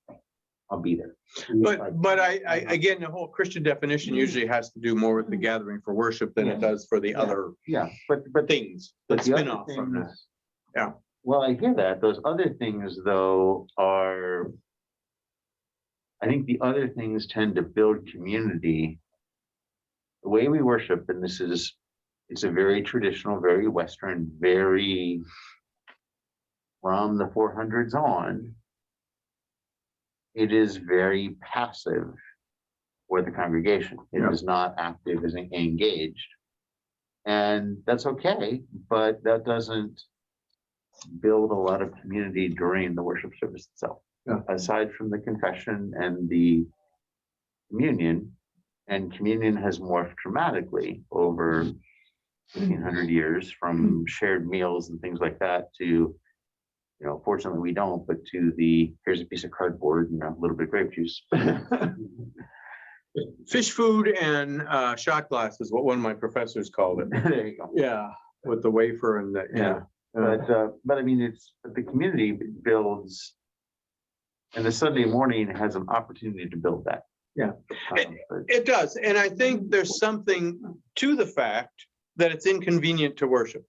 I'll be there. But again, the whole Christian definition usually has to do more with the gathering for worship than it does for the other Yeah, but things that But the spin other off from things- this. Yeah. Well, I hear that. Those other things, though, are, I think the other things tend to build community. The way we worship, and it's a very traditional, very Western, very from the 400s on. It is very passive for the congregation. It is not active, isn't engaged. And that's okay, but that doesn't build a lot of community during the worship service itself. Yeah. Aside from the confession and the communion, and communion has morphed dramatically over 1,500 years from shared meals and things like that to, fortunately we don't, but to the, here's a piece of cardboard and a little bit of grape juice. Fish food and shot glass is what one of my professors called it. There you go. Yeah, with the wafer and the, yeah. But I mean, the community builds, and the Sunday morning has an opportunity to build that. Yeah. But- It does, and I think there's something to the fact that it's inconvenient to worship.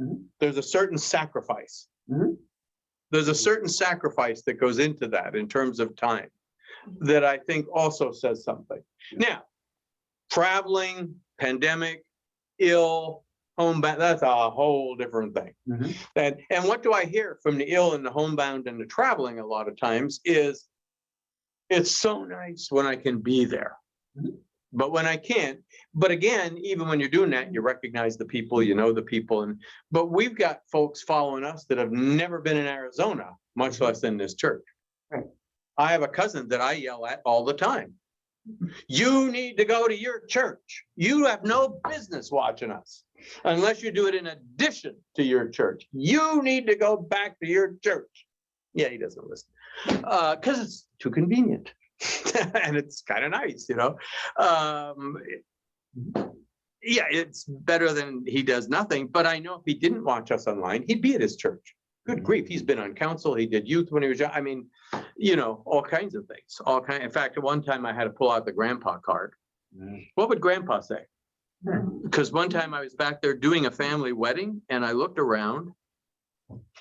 Mhm. There's a certain sacrifice. Mhm. There's a certain sacrifice that goes into that in terms of time that I think also says something. Now, traveling, pandemic, ill, homebound, that's a whole different thing. Mhm. And what do I hear from the ill and the homebound and the traveling a lot of times is, it's so nice when I can be there. Mhm. But when I can't, but again, even when you're doing that, you recognize the people, you know the people, but we've got folks following us that have never been in Arizona, much less in this church. Right. I have a cousin that I yell at all the time. You need to go to your church. You have no business watching us unless you do it in addition to your church. You need to go back to your church. Yeah, he doesn't listen because it's too convenient. And it's kind of nice, yeah, it's better than he does nothing, but I know if he didn't watch us online, he'd be at his church. Good grief, he's been on council, he did youth when he was young. I mean, all kinds of things, in fact, at one time I had to pull out the grandpa card. What would grandpa say? Because one time I was back there doing a family wedding and I looked around,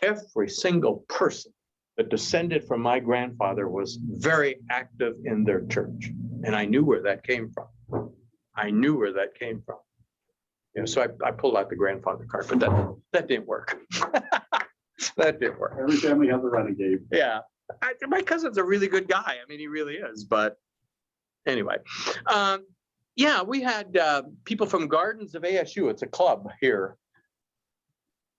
every single person that descended from my grandfather was very active in their church. And I knew where that came from. So I pulled out the grandfather card, but that didn't work. That didn't work. Every family has a renegade. Yeah. My cousin's a really good guy. I mean, he really is, but anyway. Yeah, we had people from Gardens of ASU. It's a club here.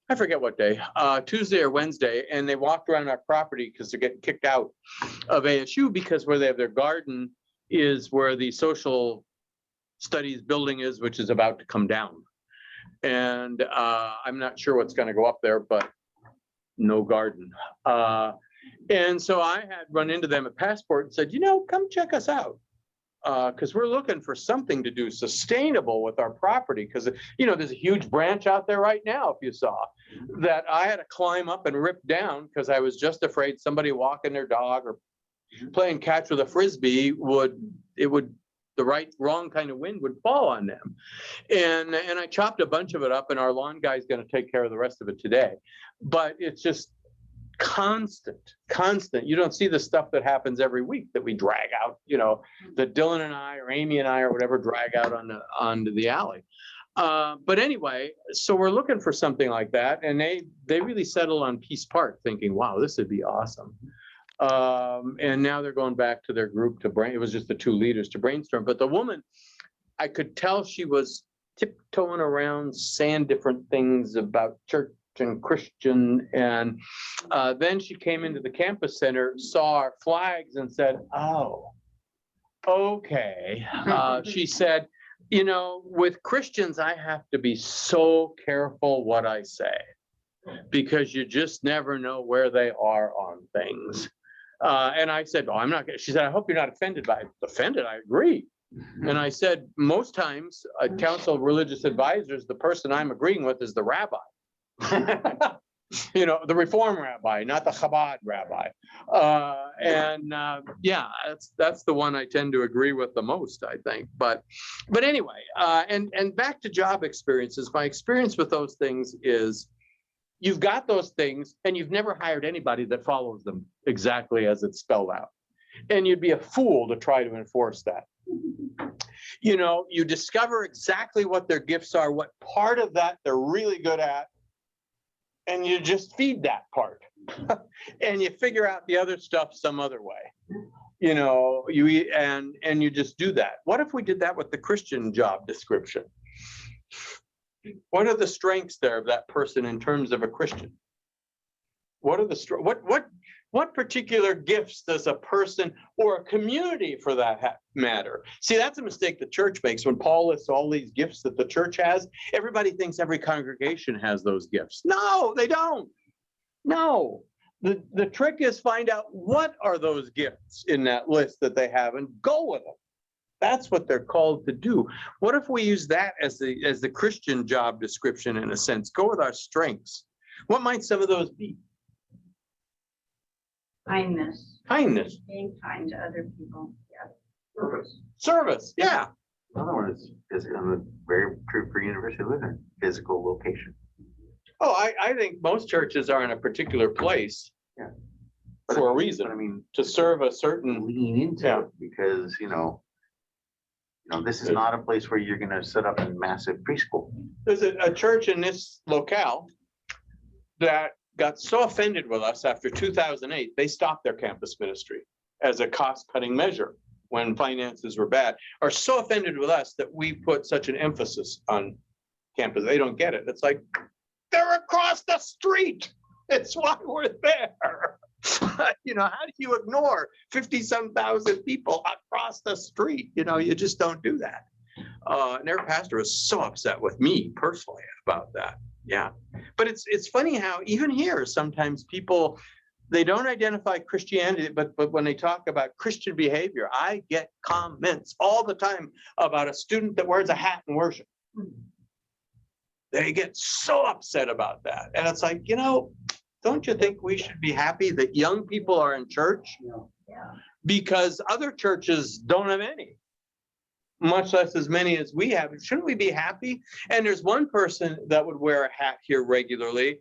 I forget what day, Tuesday or Wednesday, and they walked around our property because they're getting kicked out of ASU because where they have their garden is where the social studies building is, which is about to come down. And I'm not sure what's going to go up there, but no garden. And so I had run into them at Passport and said, come check us out. Because we're looking for something to do sustainable with our property. Because, there's a huge branch out there right now, if you saw, that I had to climb up and rip down because I was just afraid somebody walking their dog or playing catch with a Frisbee the wrong kind of wind would fall on them. And I chopped a bunch of it up and our lawn guy's going to take care of the rest of it today. But it's just constant. You don't see the stuff that happens every week that we drag out, that Dylan and I or Amy and I or whatever drag out onto the alley. But anyway, so we're looking for something like that. And they really settled on Peace Park thinking, wow, this would be awesome. And now they're going back to their group it was just the two leaders to brainstorm. But the woman, I could tell she was tiptoeing around saying different things about church and Christian. And then she came into the campus center, saw our flags and said, oh, okay. She said, with Christians, I have to be so careful what I say because you just never know where they are on things. And I said, I'm not gonna, she said, I hope you're not offended by it. Offended, I agree. And I said, most times a council of religious advisors, the person I'm agreeing with is the rabbi. You know, the Reform rabbi, not the Chabad rabbi. Yeah, that's the one I tend to agree with the most, I think. But anyway, and back to job experiences. My experience with those things is you've got those things and you've never hired anybody that follows them exactly as it's spelled out. And you'd be a fool to try to enforce that. You know, you discover exactly what their gifts are, what part of that they're really good at, and you just feed that part. And you figure out the other stuff some other way. You know, and you just do that. What if we did that with the Christian job description? What are the strengths there of that person in terms of a Christian? What are the what particular gifts does a person or a community for that matter? See, that's a mistake the church makes when Paul lists all these gifts that the church has. Everybody thinks every congregation has those gifts. No, they don't. No, the trick is find out what are those gifts in that list that they have and go with them. That's what they're called to do. What if we use that as the Christian job description in a sense? Go with our strengths. What might some of those be? Kindness, Kindness, being kind to other people. Yeah. service, yeah. Another one is very true for University of Lutheran, physical location. Oh, I think most churches are in a particular place. Yeah. For a reason. But I mean, To serve a certain, lean into Yeah. it because, this is not a place where you're gonna set up a massive preschool. there's a church in this locale that got so offended with us after 2008, they stopped their campus ministry as a cost-cutting measure when finances were bad, are so offended with us that we put such an emphasis on campus. They don't get it. It's like, they're across the street. It's why we're there. How do you ignore 50-some thousand people across the street? You just don't do that. And their pastor was so upset with me personally about that. Yeah. But it's funny how even here, sometimes people, they don't identify Christianity, but when they talk about Christian behavior, I get comments all the time about a student that wears a hat in worship. They get so upset about that. And it's like, don't you think we should be happy that young people are in church? Yeah. Because other churches don't have any, much less as many as we have. Shouldn't we be happy? And there's one person that would wear a hat here regularly.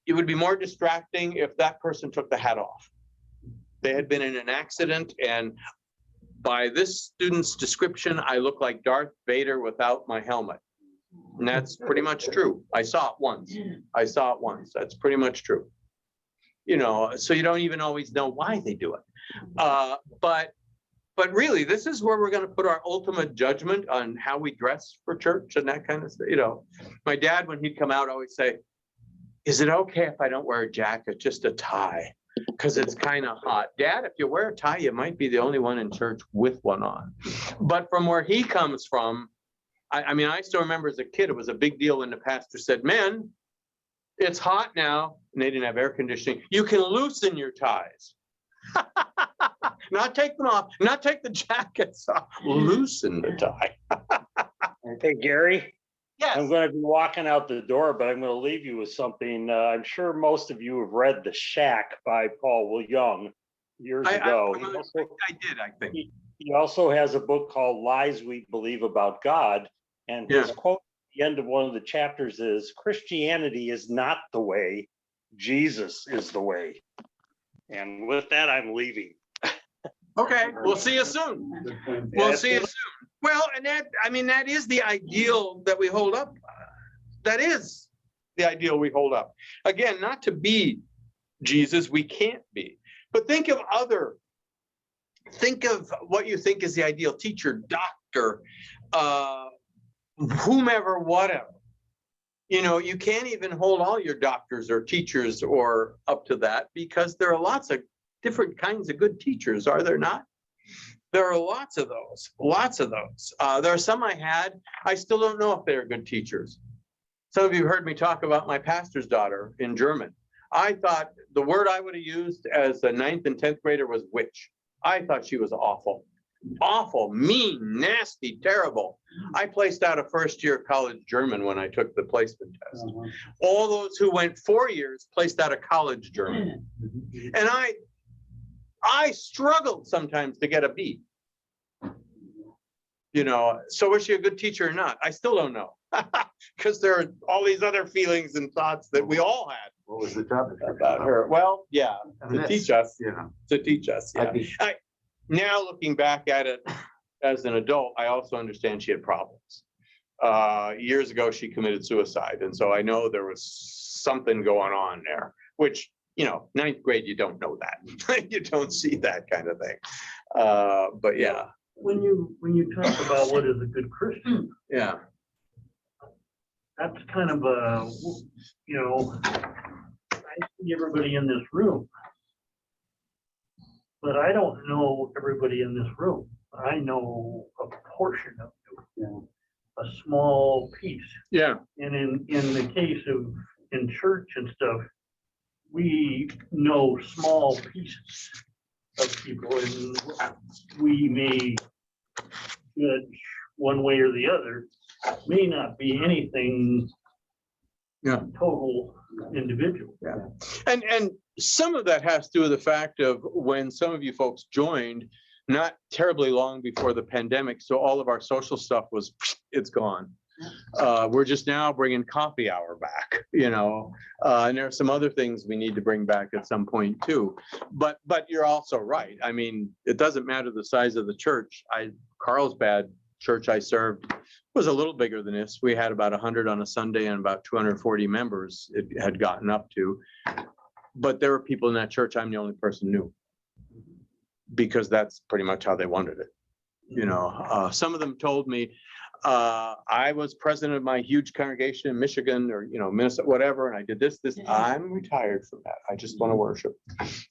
It would be more distracting if that person took the hat off. They had been in an accident, and by this student's description, I look like Darth Vader without my helmet. And that's pretty much true. I saw it once. That's pretty much true. So you don't even always know why they do it. But really, this is where we're going to put our ultimate judgment on how we dress for church and that kind of stuff. My dad, when he'd come out, always say, is it okay if I don't wear a jacket, just a tie? Because it's kind of hot. Dad, if you wear a tie, you might be the only one in church with one on. But from where he comes from, I still remember as a kid, it was a big deal when the pastor said, men, it's hot now, and they didn't have air conditioning. You can loosen your ties. Not take them off, not take the jackets off, loosen the tie. Hey, Gary, Yes. I'm going to be walking out the door, but I'm going to leave you with something. I'm sure most of you have read The Shack by Paul Young years ago. I did, I think. He also has a book called Lies We Believe About God. And his quote at the end of one of the chapters is, Christianity is not the way, Jesus is the way. And with that, I'm leaving. Okay, we'll see you soon. We'll see you soon. Well, and that is the ideal that we hold up. That is the ideal we hold up. Again, not to be Jesus, we can't be. But think of what you think is the ideal teacher, doctor, whomever, whatever. You can't even hold all your doctors or teachers or up to that, because there are lots of different kinds of good teachers, are there not? There are lots of those. There are some I still don't know if they're good teachers. Some of you heard me talk about my pastor's daughter in German. I thought the word I would have used as a 9th and 10th grader was witch. I thought she was awful. awful, mean, nasty, terrible. I placed out a first-year college German when I took the placement test. All those who went 4 years placed out a college German. And I struggled sometimes to get a B. You know, so was she a good teacher or not? I still don't know. Because there are all these other feelings and thoughts that we all had What was the topic? about her. Well, yeah, to teach us, Yeah. to teach us. I Yeah. think- Now looking back at it as an adult, I also understand she had problems. Years ago, she committed suicide. And so I know there was something going on there, which, you know, ninth grade, you don't know that. You don't see that kind of thing. But yeah, When you talk about what is a good Christian, yeah. that's kind of a, you know, I see everybody in this room. But I don't know everybody in this room. I know a portion of you, a small piece. Yeah. And in the case of, in church and stuff, we know small pieces of people, and we may judge one way or the other, may not be anything total individual. Yeah. And some of that has to do with the fact of when some of you folks joined, not terribly long before the pandemic, so all of our social stuff was, it's gone. We're just now bringing coffee hour back, you know, and there are some other things we need to bring back at some point too. But you're also right. I mean, it doesn't matter the size of the church. Carlsbad church I served was a little bigger than this. We had about 100 on a Sunday and about 240 members it had gotten up to. But there were people in that church I'm the only person knew, because that's pretty much how they wanted it. You know, some of them told me, I was president of my huge congregation in Michigan or, you know, Minnesota, whatever, and I did this. I'm retired from that. I just want to worship.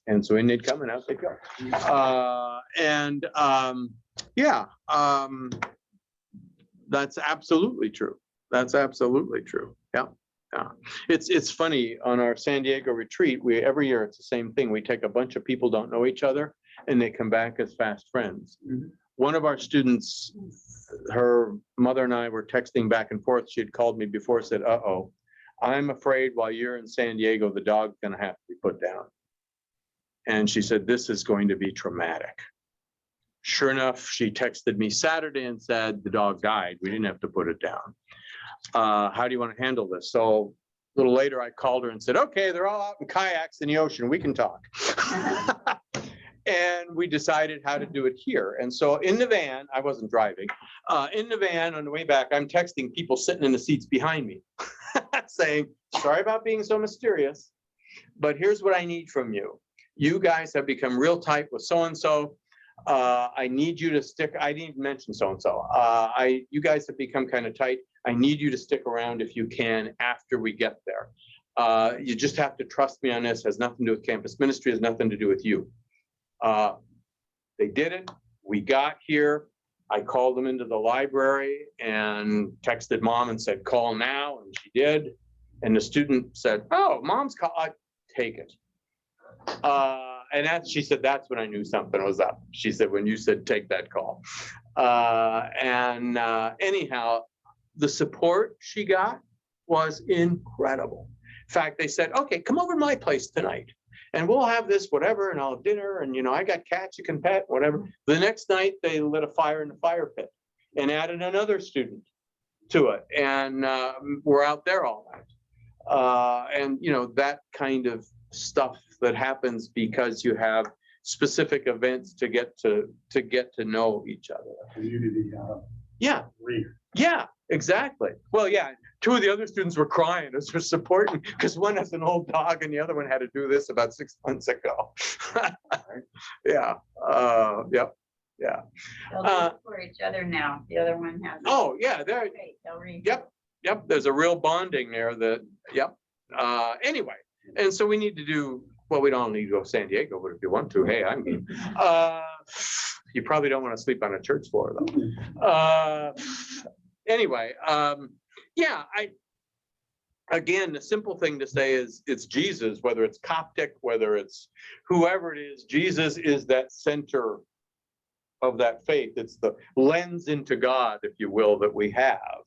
And so in they'd come and out they'd go. That's absolutely true. That's absolutely true. Yeah. Yeah. It's funny, on our San Diego retreat, every year it's the same thing. We take a bunch of people don't know each other and they come back as fast friends. One of our students, her mother and I were texting back and forth. She had called me before, said, uh-oh, I'm afraid while you're in San Diego, the dog's gonna have to be put down. And she said, this is going to be traumatic. Sure enough, she texted me Saturday and said, the dog died. We didn't have to put it down. How do you want to handle this? So a little later, I called her and said, okay, they're all out in kayaks in the ocean. We can talk. And we decided how to do it here. And so in the van, I wasn't driving, in the van on the way back, I'm texting people sitting in the seats behind me saying, sorry about being so mysterious, but here's what I need from you. You guys have become real tight with so-and-so. I need you to stick. I didn't mention so-and-so. You guys have become kind of tight. I need you to stick around if you can after we get there. You just have to trust me on this. Has nothing to do with campus ministry, has nothing to do with you. They did it. We got here. I called them into the library and texted mom and said, call now. And she did. And the student said, oh, mom's call. Take it. And she said, that's when I knew something was up. She said, when you said, take that call. Anyhow, the support she got was incredible. In fact, they said, okay, come over to my place tonight and we'll have this, whatever, and I'll have dinner. And, you know, I got cats you can pet, whatever. The next night they lit a fire in the fire pit and added another student to it. And we're out there all night. And, you know, that kind of stuff that happens because you have specific events to get to know each other. Community. Yeah. Relief. Yeah, exactly. Well, yeah, two of the other students were crying as they're supporting because one has an old dog and the other one had to do this about 6 months ago. Yeah. Yep. Yeah. They'll do it for each other now. The other one has. Oh, yeah, there. Great, they'll read. Yep. Yep. There's a real bonding there that, yep. Anyway, and so we need to do, well, we don't need to go to San Diego, but if you want to, hey, I'm game. You probably don't want to sleep on a church floor though. Anyway, yeah, again, the simple thing to say is it's Jesus, whether it's Coptic, whether it's whoever it is, Jesus is that center of that faith. It's the lens into God, if you will, that we have.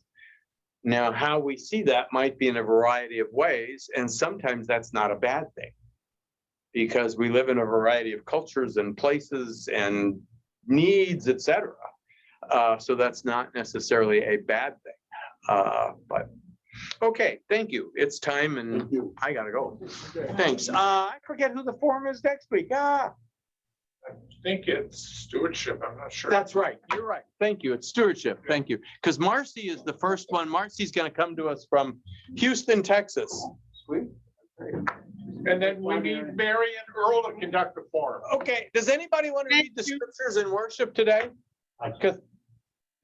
Now, how we see that might be in a variety of ways, and sometimes that's not a bad thing, because we live in a variety of cultures and places and needs, etc. So that's not necessarily a bad thing. But okay, thank you. It's time, and I gotta go. Thanks. I forget who the forum is next week. I think it's stewardship, I'm not sure. That's right. You're right. Thank you. It's stewardship. Thank you. Because Marcy is the first one. Marcy's gonna come to us from Houston, Texas. Sweet. And then we need Mary and Earl to conduct the forum. Okay, does anybody want to read the scriptures in worship today? Because,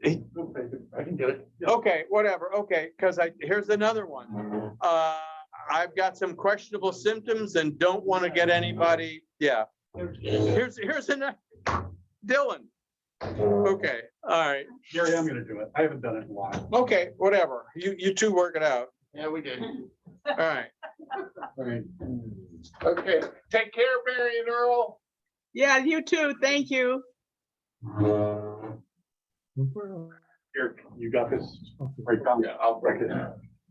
I can do it. okay, whatever, okay, because here's another one. I've got some questionable symptoms and don't want to get anybody, yeah. Here's another, Dylan. Okay, all right, Gary, I'm gonna do it. I haven't done it in a while. okay, whatever. You two work it out. Yeah, we did. All right. Okay, take care, Mary and Earl. Yeah, you too. Thank you. Here, you got this? Right, Tom? Yeah, I'll break it down.